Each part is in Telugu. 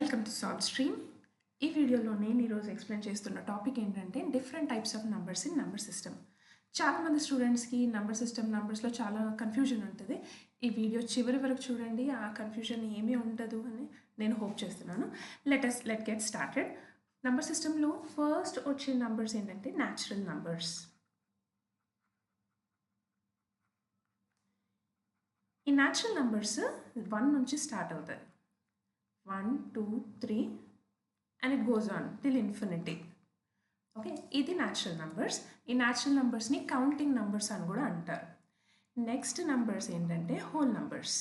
Welcome to solve stream. ఈ వీడియోలో నేను ఈరోజు ఎక్స్ప్లెయిన్ చేస్తున్న టాపిక్ ఏంటంటే different types of numbers in number system. చాలామంది స్టూడెంట్స్కి నంబర్ సిస్టమ్ నంబర్స్లో చాలా కన్ఫ్యూజన్ ఉంటుంది. ఈ వీడియో చివరి వరకు చూడండి, ఆ కన్ఫ్యూజన్ ఏమీ ఉండదు అని నేను హోప్ చేస్తున్నాను. Let get started. నంబర్ సిస్టంలో ఫస్ట్ వచ్చే నంబర్స్ ఏంటంటే న్యాచురల్ నంబర్స్. ఈ న్యాచురల్ నంబర్స్ 1 నుంచి స్టార్ట్ అవుతాయి. 1, 2, 3 and it goes on till infinity. Okay, ఇది న్యాచురల్ నంబర్స్. ఈ న్యాచురల్ నంబర్స్ని కౌంటింగ్ నంబర్స్ అని కూడా అంటారు. నెక్స్ట్ నంబర్స్ ఏంటంటే హోల్ నంబర్స్.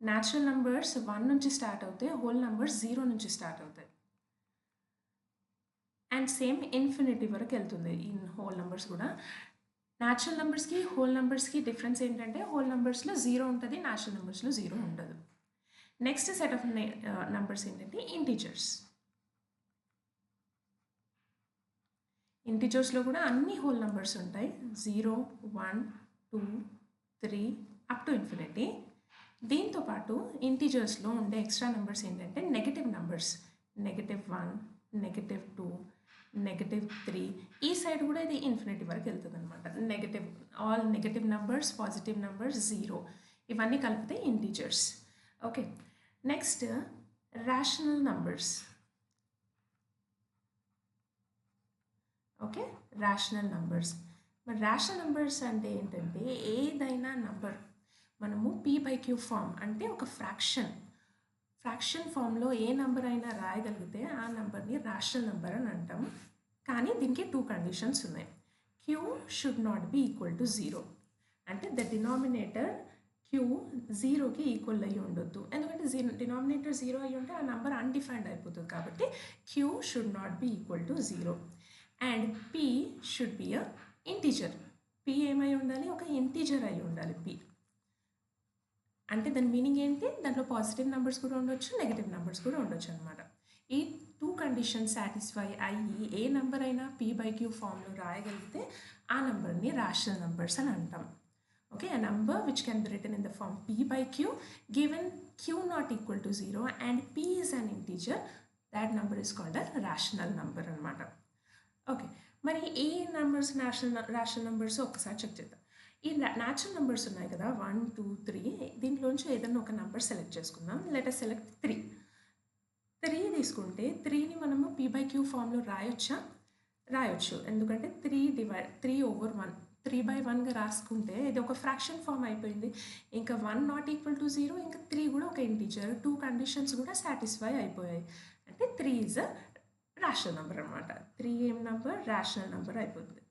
న్యాచురల్ నంబర్స్ 1 నుంచి స్టార్ట్ అవుతాయి, హోల్ నంబర్స్ 0 నుంచి స్టార్ట్ అవుతాయి. అండ్ సేమ్ ఇన్ఫినిటీ వరకు వెళ్తుంది ఈ హోల్ నంబర్స్ కూడా. న్యాచురల్ నెంబర్స్కి హోల్ నెంబర్స్కి డిఫరెన్స్ ఏంటంటే హోల్ నెంబర్స్లో 0 ఉంటుంది, న్యాచురల్ నెంబర్స్లో 0 ఉండదు. నెక్స్ట్ సెట్ ఆఫ్ నెంబర్స్ ఏంటంటే ఇంటీజర్స్. ఇంటీజర్స్లో కూడా అన్ని హోల్ నెంబర్స్ ఉంటాయి, 0, 1, 2, 3 అప్ టు ఇన్ఫినిటీ. దీంతోపాటు ఇంటీజర్స్లో ఉండే ఎక్స్ట్రా నెంబర్స్ ఏంటంటే నెగటివ్ నెంబర్స్, -1, -2, -3. ఈ సైడ్ కూడా ఇది ఇన్ఫినిటీ వరకు వెళ్తుంది అనమాట. All negative numbers, positive numbers, 0 ఇవన్నీ కలిపితే integers. Okay, next rational numbers. Okay, rational numbers. మరి రేషనల్ నంబర్స్ అంటే ఏంటంటే ఏదైనా నంబర్ మనము p/q ఫామ్ అంటే ఒక ఫ్రాక్షన్ ఫామ్లో ఏ నెంబర్ అయినా రాయగలిగితే ఆ నెంబర్ని రేషనల్ నెంబర్ అని అంటాం. కానీ దీనికి 2 కండిషన్స్ ఉన్నాయి. q should not be equal to 0, అంటే ద డినామినేటర్ q 0కి ఈక్వల్ అయ్యి ఉండొద్దు. ఎందుకంటే డినామినేటర్ 0 అయ్యి ఉంటే ఆ నెంబర్ అన్డిఫైన్డ్ అయిపోతుంది. కాబట్టి q should not be equal to 0. And p should be a integer. p ఏమై ఉండాలి? ఒక ఇంటీజర్ అయి ఉండాలి p. అంటే దాని మీనింగ్ ఏంటి? దాంట్లో పాజిటివ్ నెంబర్స్ కూడా ఉండొచ్చు, నెగిటివ్ నెంబర్స్ కూడా ఉండొచ్చు అనమాట. ఈ 2 కండిషన్స్ సాటిస్ఫై అయ్యి ఏ నెంబర్ అయినా p/q ఫామ్లో రాయగలిగితే ఆ నెంబర్ని రేషనల్ నెంబర్స్ అని అంటాం. Okay, a number which can be written in the form p/q given q not equal to 0 and p is an integer, that number is called a rational number అనమాట. ఓకే, మరి ఈ నెంబర్స్ రేషనల్ నెంబర్స్ ఒక్కసారి చెక్ చేద్దాం. ఈ న్యాచురల్ నెంబర్స్ ఉన్నాయి కదా, 1, 2, 3, దీంట్లోంచి ఏదైనా ఒక నెంబర్ సెలెక్ట్ చేసుకుందాం. లెట్ us select 3 తీసుకుంటే 3ని మనము p/q ఫామ్లో రాయొచ్చు. ఎందుకంటే 3/1 3/1గా రాసుకుంటే ఇది ఒక ఫ్రాక్షన్ ఫామ్ అయిపోయింది. ఇంకా 1 నాట్ ఈక్వల్ టు 0, ఇంకా 3 కూడా ఒక ఇంటీజర్. 2 కండిషన్స్ కూడా సాటిస్ఫై అయిపోయాయి. అంటే 3 ఈజ్ అ రేషనల్ నెంబర్ అనమాట. 3 ఏం నెంబర్? రేషనల్ నెంబర్ అయిపోతుంది.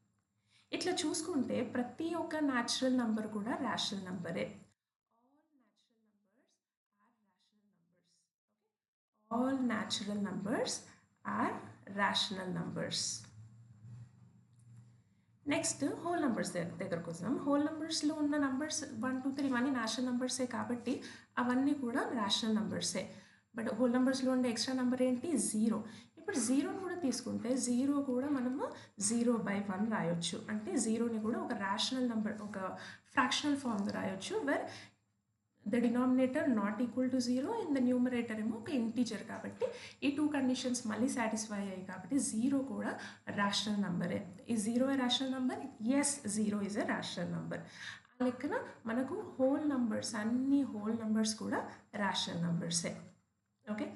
ఇట్లా చూసుకుంటే ప్రతి ఒక్క న్యాచురల్ నెంబర్ కూడా రేషనల్ నెంబరే. All natural numbers are rational numbers. Next whole numbers దగ్గరకు వస్తాం. హోల్ నెంబర్స్లో ఉన్న నెంబర్స్ 1, 2, 3 ఇవన్నీ న్యాచురల్ నెంబర్సే కాబట్టి అవన్నీ కూడా రేషనల్ నెంబర్సే. బట్ హోల్ నెంబర్స్లో ఉండే ఎక్స్ట్రా నెంబర్ ఏంటి? 0. ఇప్పుడు 0ని కూడా తీసుకుంటే 0 కూడా మనము 0/1 రాయొచ్చు. అంటే 0ని కూడా ఒక రేషనల్ నెంబర్, ఒక ఫ్రాక్షనల్ ఫామ్గా రాయొచ్చు. Wear the denominator not equal to 0 in the numerator ఏమో ఒక ఇంటీజర్. కాబట్టి ఈ 2 కండిషన్స్ మళ్ళీ సాటిస్ఫై అయ్యాయి కాబట్టి 0 కూడా రేషనల్ నెంబరే. ఈ 0 ఏ rational number? Yes, 0 is a rational number. ఆ లెక్కన మనకు హోల్ నెంబర్స్, అన్ని హోల్ నెంబర్స్ కూడా రేషనల్ నెంబర్సే. Okay,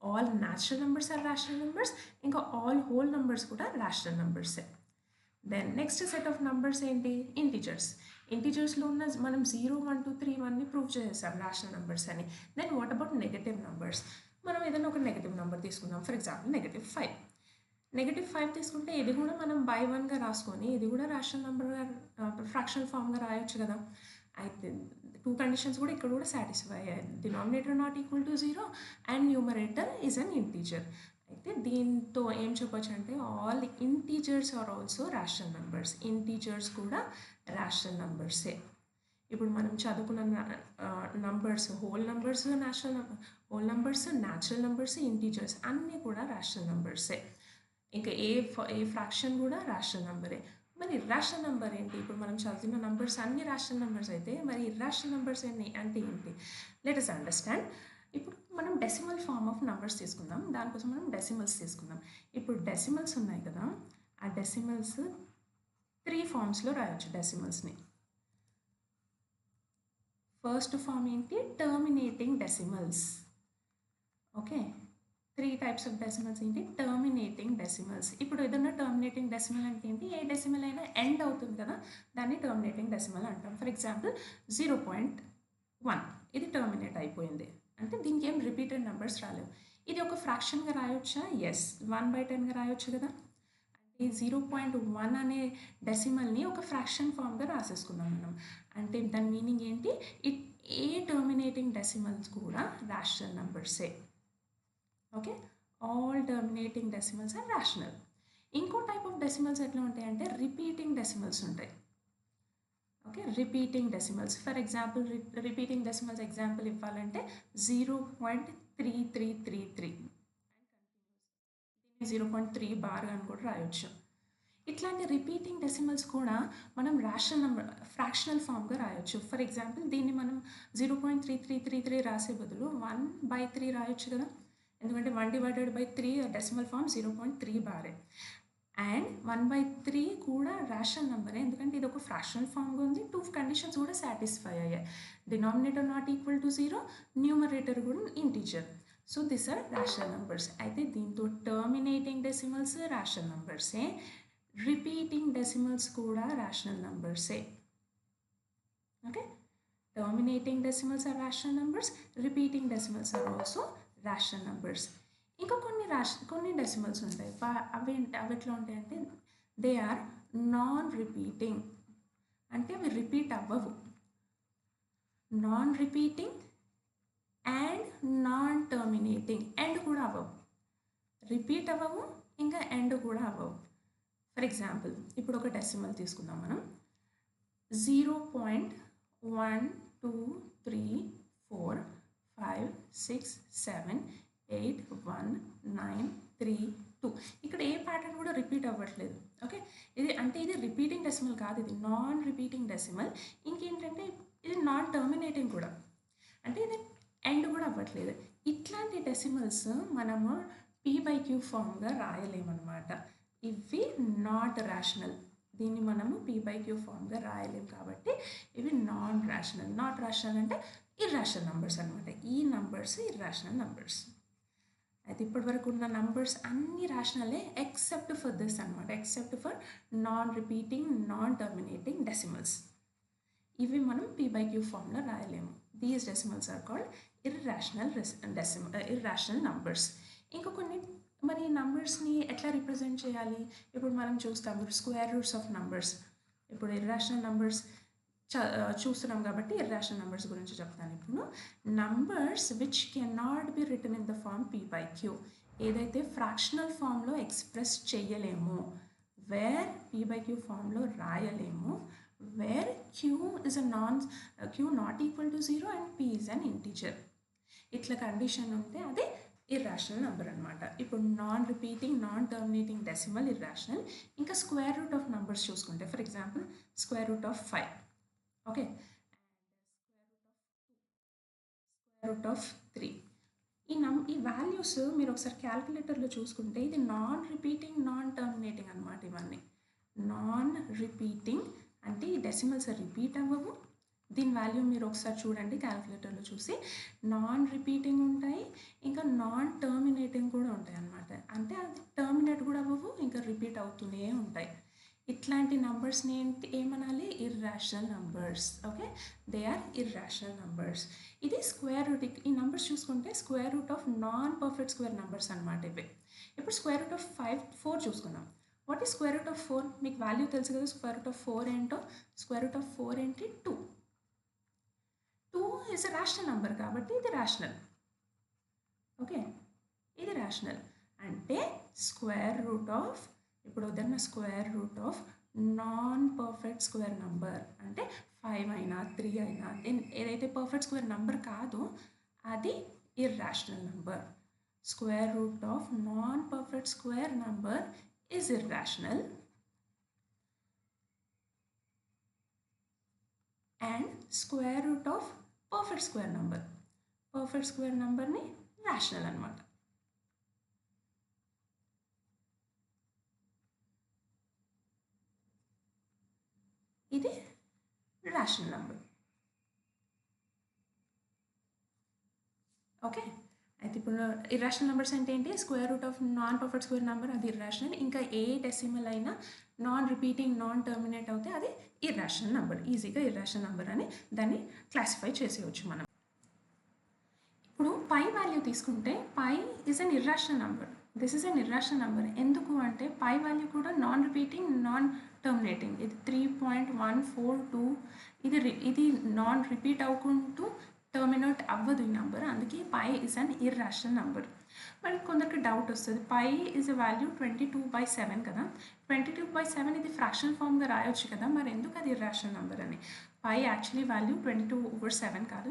all natural numbers are rational numbers, ఇంకా ఆల్ హోల్ నెంబర్స్ కూడా రేషనల్ నెంబర్సే. Then next set of numbers ఏంటి? ఇంటీజర్స్. ఇంటీజర్స్లో ఉన్న మనం 0, 1, 2, 3 ఇవన్నీ ప్రూవ్ చేసేసాం రేషనల్ నెంబర్స్ అని. Then what about negative numbers? మనం ఏదైనా ఒక నెగటివ్ నెంబర్ తీసుకుందాం. For example -5. -5 తీసుకుంటే ఇది కూడా మనం బై 1గా రాసుకొని ఇది కూడా రేషనల్ నెంబర్గా ఫ్రాక్షనల్ ఫామ్గా రాయొచ్చు కదా. అయితే 2 కండిషన్స్ కూడా ఇక్కడ కూడా సాటిస్ఫై అయ్యాయి. Denominator not equal to 0 and numerator is an integer. అయితే దీంతో ఏం చెప్పొచ్చు అంటే all integers are also rational numbers. Integers కూడా రేషనల్ నెంబర్సే. ఇప్పుడు మనం చదువుకున్న numbers, whole numbers natural numbers, integers అన్నీ కూడా రేషనల్ నెంబర్సే. ఇంకా ఏ ఫ్రాక్షన్ కూడా రేషనల్ నెంబరే. మరి ఇర్రాషనల్ నెంబర్ ఏంటి? ఇప్పుడు మనం చదివిన నంబర్స్ అన్ని రేషనల్ నంబర్స్ అయితే మరి ఇర్రాషనల్ నంబర్స్ అంటే ఏంటి? Let us understand. ఇప్పుడు మనం డెసిమల్ ఫార్మ్ ఆఫ్ నంబర్స్ తీసుకుందాం. దానికోసం మనం డెసిమల్స్ తీసుకుందాం. ఇప్పుడు డెసిమల్స్ ఉన్నాయి కదా! ఆ డెసిమల్స్ 3 ఫార్మ్స్‌లో రాయొచ్చు డెసిమల్స్‌ని. ఫస్ట్ ఫార్మ్ ఏంటి? Terminating decimals. Okay. 3 types of decimals ఏంటి? Terminating decimals. ఇప్పుడు ఏదన్నా టర్మినేటింగ్ డెసిమల్ అంటే ఏంటి? ఏ డెసిమల్ అయినా ఎండ్ అవుతుంది కదా! దాన్ని టర్మినేటింగ్ డెసిమల్ అంటాం. ఫర్ ఎగ్జాంపుల్ 0.1 ఇది టర్మినేట్ అయిపోయింది. అంటే దీనికి ఏం రిపీటెడ్ నెంబర్స్ రాలేవు. ఇది ఒక ఫ్రాక్షన్‌గా రాయొచ్చా? యెస్. 1/10గా రాయొచ్చు కదా! ఈ 0.1 అనే డెసిమల్ని ఒక ఫ్రాక్షన్ ఫామ్‌గా రాసేసుకున్నాం మనం. అంటే దాని మీనింగ్ ఏంటి? ఏ టర్మినేటింగ్ డెసిమల్స్ కూడా రేషనల్ నంబర్సే. Okay. All terminating decimals are rational. ఇంకో టైప్ ఆఫ్ డెసిమల్స్ ఎట్లా ఉంటాయంటే రిపీటింగ్ డెసిమల్స్ ఉంటాయి. Okay. Repeating decimals. For example repeating decimals example ఇవ్వాలంటే 0.3333 దీన్ని 0.3 బార్ అని కూడా రాయొచ్చు. ఇట్లాంటి రిపీటింగ్ డెసిమల్స్ కూడా మనం రేషనల్ నంబర్ ఫ్రాక్షనల్ ఫామ్‌గా రాయొచ్చు. ఫర్ ఎగ్జాంపుల్ దీన్ని మనం 0.3333 రాసే బదులు 1/3 రాయొచ్చు కదా! ఎందుకంటే 1/3 డెసిమల్ ఫామ్ 0.3 బారే. అండ్ 1/3 కూడా రేషనల్ నంబరే. ఎందుకంటే ఇది ఒక ఫ్రాక్షనల్ ఫామ్‌గా ఉంది. 2 కండిషన్స్ కూడా సాటిస్ఫై అయ్యాయి. Denominator not equal to 0, numerator కూడా integer. So this are rational numbers. అయితే దీంతో టర్మినేటింగ్ డెసిమల్స్ రేషనల్ నంబర్సే. రిపీటింగ్ డెసిమల్స్ కూడా రేషనల్ నంబర్సే. Okay. Terminating decimals are rational numbers. Repeating decimals are also rational numbers. ఇంకా కొన్ని డెసిమల్స్ ఉంటాయి. అవి ఎట్లా ఉంటాయంటే దే ఆర్ నాన్ రిపీటింగ్. అంటే అవి రిపీట్ అవ్వవు. Non repeating and non terminating. End కూడా అవ్వవు. రిపీట్ అవ్వవు, ఇంకా ఎండ్ కూడా అవ్వవు. ఫర్ ఎగ్జాంపుల్ ఇప్పుడు ఒక డెసిమల్ తీసుకుందాం మనం. 0.123456781932. ఇక్కడ ఏ ప్యాటర్న్ కూడా రిపీట్ అవ్వట్లేదు. ఓకే. ఇది రిపీటింగ్ డెసిమల్ కాదు, ఇది నాన్ రిపీటింగ్ డెసిమల్. ఇంకేంటంటే ఇది నాన్ టర్మినేటింగ్ కూడా, అంటే ఇది ఎండ్ కూడా అవ్వట్లేదు. ఇట్లాంటి డెసిమల్స్ మనము p/q ఫామ్‌గా రాయలేమన్నమాట. ఇవి నాట్ రేషనల్. దీన్ని మనము p/q ఫామ్‌గా రాయలేము కాబట్టి ఇవి నాన్ రేషనల్. నాట్ రేషనల్ అంటే ఇర్రేషనల్ నంబర్స్ అనమాట. ఈ నంబర్స్ ఇర్రేషనల్ నంబర్స్. అయితే ఇప్పటివరకు ఉన్న నంబర్స్ అన్ని రేషనలే ఎక్సెప్ట్ ఫర్ దిస్ అనమాట. Except for non repeating, non terminating decimals. ఇవి మనం p/q ఫామ్‌లో రాయలేము. These decimals are called irrational numbers. ఇంకా కొన్ని మరి నంబర్స్ని ఎట్లా రిప్రజెంట్ చేయాలి? ఇప్పుడు మనం చూస్తాం స్క్వేర్ రూట్స్ ఆఫ్ నంబర్స్. ఇప్పుడు ఇర్రేషనల్ నంబర్స్ చూస్తున్నాం కాబట్టి ఇర్రేషనల్ నంబర్స్ గురించి చెప్తాను ఇప్పుడు. Numbers which cannot be written in the form p/q, ఏదైతే ఫ్రాక్షనల్ ఫామ్లో ఎక్స్ప్రెస్ చేయలేము, వేర్ p/q ఫామ్లో రాయలేము, where q not equal to 0 and p is an integer. ఇట్లా కండిషన్ ఉంటే అది ఇర్రేషనల్ నెంబర్ అనమాట. ఇప్పుడు non repeating, non terminating decimal irrational. ఇంకా స్క్వేర్ రూట్ ఆఫ్ నెంబర్స్ చూసుకుంటే for example square root of 5, okay, square root of 3. ఈ వాల్యూస్ మీరు ఒకసారి క్యాల్కులేటర్లో చూసుకుంటే ఇది నాన్ రిపీటింగ్, నాన్ టర్మినేటింగ్ అనమాట. ఇవన్నీ నాన్ రిపీటింగ్ అంటే ఈ డెసిమల్స్ రిపీట్ అవ్వవు. దీని వాల్యూ మీరు ఒకసారి చూడండి క్యాల్కులేటర్లో చూసి. నాన్ రిపీటింగ్ ఉంటాయి, ఇంకా నాన్ టర్మినేటింగ్ కూడా ఉంటాయి అన్నమాట. అంటే అది టర్మినేట్ కూడా అవ్వవు, ఇంకా రిపీట్ అవుతూనే ఉంటాయి. ఇట్లాంటి నంబర్స్ని ఏమనాలి? Irrational numbers. Okay, they are irrational numbers. ఇది స్క్వేర్ రూట్. ఈ నంబర్స్ చూసుకుంటే square root of non perfect square numbers అనమాట ఇవి. ఇప్పుడు స్క్వేర్ రూట్ ఆఫ్ 4 చూసుకుందాం. What is square root of 4? మీకు వాల్యూ తెలుసు కదా స్క్వేర్ రూట్ ఆఫ్ 4 ఏంటో. స్క్వేర్ రూట్ ఆఫ్ 4 ఏంటి? 2. 2 ఇస్ అ రేషనల్ నెంబర్ కాబట్టి ఇది రేషనల్. ఓకే, ఇది రేషనల్. అంటే స్క్వేర్ రూట్ ఆఫ్, ఇప్పుడు ఏదైనా square root of non perfect square number అంటే 5 అయినా 3 అయినా ఏదైతే పర్ఫెక్ట్ స్క్వేర్ నంబర్ కాదో అది irrational number. Square root of non perfect square number is irrational. And square root of perfect square number. Perfect square నెంబర్ని రేషనల్ అనమాట. ఇది రేషనల్ నెంబర్. ఓకే, అయితే ఇప్పుడు ఇర్రాషనల్ నెంబర్స్ అంటే ఏంటి? Square root of non perfect square number అది ఇర్రాషనల్. ఇంకా ఏ డెసిమల్ అయినా నాన్ రిపీటింగ్ నాన్ టర్మినేట్ అవుతే అది ఇర్రాషనల్ నెంబర్. ఈజీగా ఇర్రాషనల్ నెంబర్ అని దాన్ని క్లాసిఫై చేసేయచ్చు మనం. ఇప్పుడు పై వాల్యూ తీసుకుంటే pi is an irrational number. This is an irrational number. ఎందుకు అంటే పై వాల్యూ కూడా నాన్ రిపీటింగ్ నాన్ టర్మినేటింగ్. ఇది 3.142. ఇది నాన్ రిపీట్ అవ్వకుంటూ టర్మినేట్ అవ్వదు ఈ నెంబర్, అందుకే phi is an irrational number. మరి కొందరికి డౌట్ వస్తుంది, పై ఇస్ అ వాల్యూ 22/7 కదా, 22/7 ఇది ఫ్రాక్షనల్ ఫామ్గా రాయొచ్చు కదా, మరి ఎందుకు అది ఇర్రాషనల్ నెంబర్ అని? పై యాక్చువల్లీ వాల్యూ 22/7 కాదు.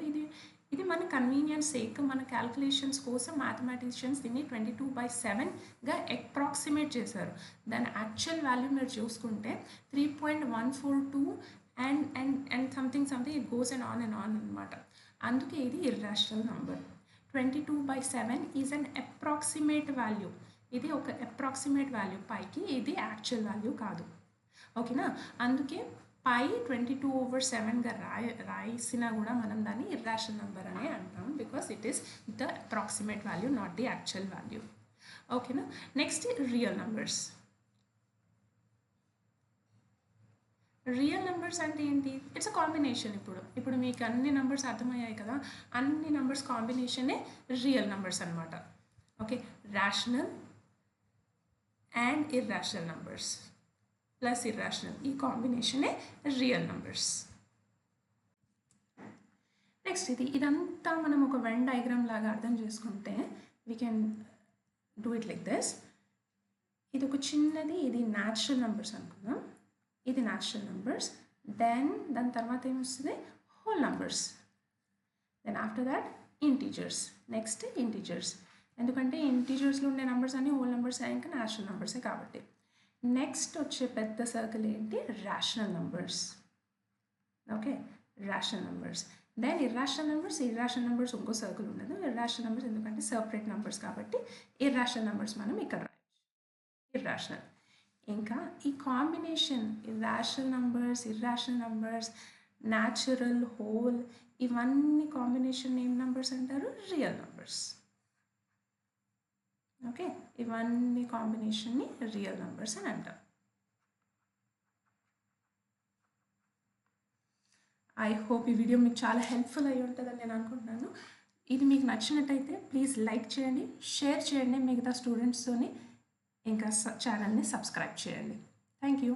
ఇది మన కన్వీనియన్స్ సేక్, మన క్యాల్కులేషన్స్ కోసం మ్యాథమెటిషియన్స్ దీన్ని 22/7గా అప్రాక్సిమేట్ చేశారు. దాని యాక్చువల్ వాల్యూ మీరు చూసుకుంటే 3.142 and something it goes and on అనమాట. అందుకే ఇది irrational number. 22/7 is an approximate value. ఇది ఒక అప్రాక్సిమేట్ వాల్యూ పైకి, ఇది యాక్చువల్ వాల్యూ కాదు. ఓకేనా? అందుకే పై 22/7గా రాసినా కూడా మనం దాన్ని ఇర్రాషనల్ నెంబర్ అనే అంటాం, because it is the approximate value, not the actual value. ఓకేనా? Next real numbers. Real numbers అంటే ఏంటి? It's a combination. ఇప్పుడు మీకు అన్ని నెంబర్స్ అర్థమయ్యాయి కదా, అన్ని నెంబర్స్ కాంబినేషనే రియల్ నెంబర్స్ అనమాట. Okay, rational and irrational numbers plus irrational, ఈ కాంబినేషనే రియల్ నెంబర్స్. నెక్స్ట్ ఇదంతా మనం ఒక వెన్ డయాగ్రామ్ లాగా అర్థం చేసుకుంటే we can do it like this. ఇది ఒక చిన్నది, ఇది న్యాచురల్ నెంబర్స్ అనుకుందాం. ఇది న్యాచురల్ నెంబర్స్, దాని తర్వాత ఏమొస్తుంది? Whole numbers. Then after that integers. Next integers, ఎందుకంటే ఇంటీజర్స్లో ఉండే నెంబర్స్ అన్ని హోల్ నెంబర్స్ ఇంకా న్యాచురల్ నెంబర్సే కాబట్టి. నెక్స్ట్ వచ్చే పెద్ద సర్కిల్ ఏంటి? Rational numbers. Okay, rational numbers. Then irrational numbers ఇంకో సర్కిల్ ఉండదు. ఇర్రాషనల్ నెంబర్స్ ఎందుకంటే సపరేట్ నెంబర్స్ కాబట్టి ఇర్రాషనల్ నెంబర్స్ మనం ఇక్కడ రాయొచ్చు, ఇర్రాషనల్. ఇంకా ఈ combination rational numbers, natural, whole, ఇవన్నీ కాంబినేషన్ ఏం నెంబర్స్ అంటారు? Real numbers. ఓకే, ఇవన్నీ కాంబినేషన్ని రియల్ నెంబర్స్ అని అంటారు. ఐ హోప్ ఈ వీడియో మీకు చాలా హెల్ప్ఫుల్ అయ్యి ఉంటుందని నేను అనుకుంటున్నాను. ఇది మీకు నచ్చినట్టయితే ప్లీజ్ లైక్ చేయండి, షేర్ చేయండి మిగతా స్టూడెంట్స్తోని, ఇంకా ఛానల్ని సబ్స్క్రైబ్ చేయండి. Thank you.